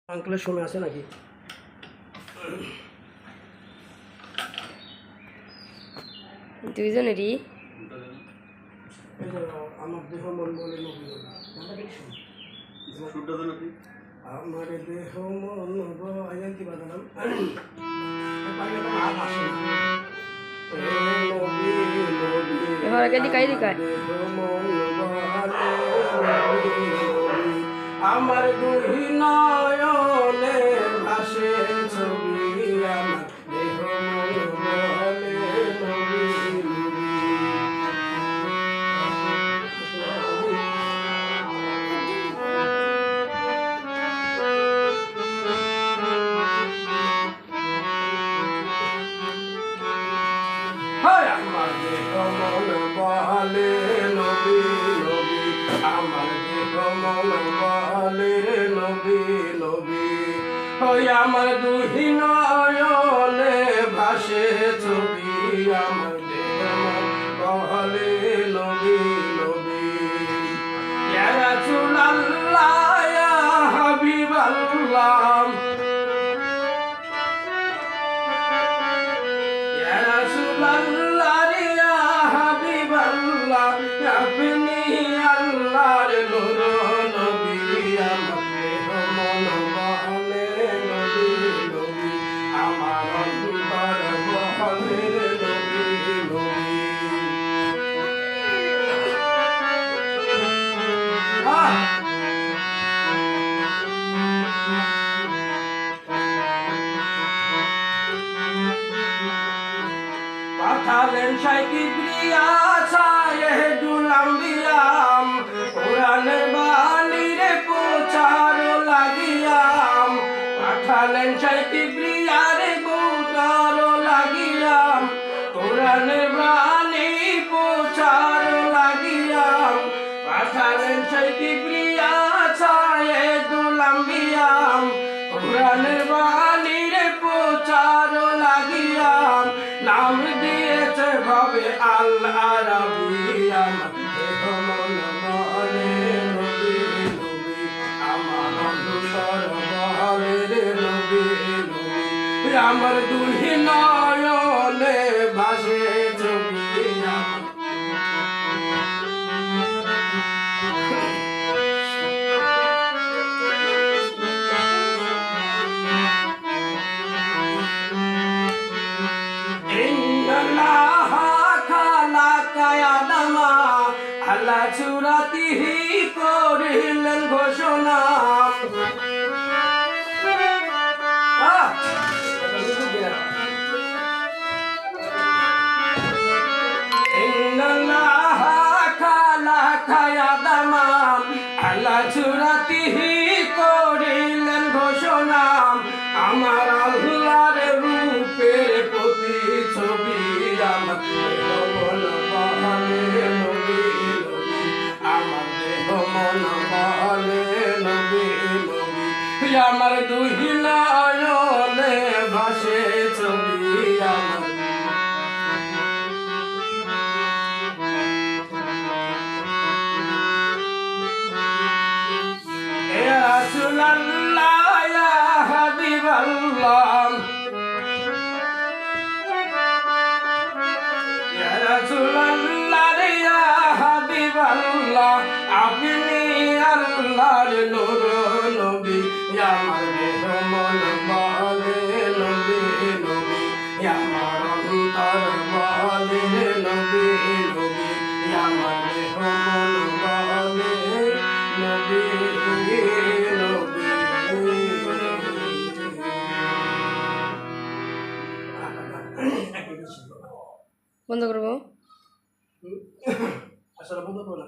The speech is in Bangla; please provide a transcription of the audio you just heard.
আঙ্কেলের সময় আছে নাকি? দুইজনেরই আমার দেহ মন বলে আমার দেহ মন আইন কি বাজালাম এবার আগে দিকাই দিকায় আমার দুই নয়নে ভাসে ছবি আমার দেহ মন বলে আমার দেহ মন বলে নবী নবী আমার দেহ মন বলে নবী নবী ওই আমার দুই নয়নে ভাসে ছবি আমার দেহ মন বলে নবী নবী ইয়া রাসূলুল্লাহ ইয়া হাবিবাল্লাহ ইয়া রাসূলুল্লাহ ইয়া হাবিবাল্লাহ আপনি আল্লাহর নূর নবী আমার দেহ মন বলে নবী নবী আমার অন্তর বলে নবী নবী পাঠালেন শাইকিবরিয়া সাইয়্যিদুল আম্বিয়াম কোরআনের বাণীরে প্রচার লাগিয়াম পাঠালেন শাইকিবরিয়া রে প্রচার লাগিয়াম কোরআনের বাণী প্রচার লাগিয়াম পাঠালেন শাইকিবরিয়া সাইয়্যিদুল আম্বিয়াম কোরআনের বাণীরে প্রচার লাগিয়াম নাম দিয়েছে ভাবে আল আরাবী আমার দেহ মন বলে নবী নবী আমার অন্তর বলে নবী নবী আমার দুই নয়নে ভাসে ছবি আল্লাহ সুরাতিহি করিলেন ঘোষণা আল্লাহ সুরাতিহি করিলেন ঘোষণা আমার আল্লাহর রূপের প্রতি ছবি আমার দেহ মন বলে নবী নবী আমার দেহ মন বলে নবী নবী আমার দুই নয়নে ভাসে ছবি আমার ইয়া রাসূলুল্লাহ ইয়া হাবিবাল্লাহ ইয়া রাসূলুল্লাহ ইয়া হাবিবাল্লাহ আপনি আল্লাহর নূর নবী আমার দেহ মন বলে নবী নবী আমার অন্তর বলে নবী নবী আমার দেহ মন বলে নবী বন্ধ করবো আসলে বন্ধ করো না।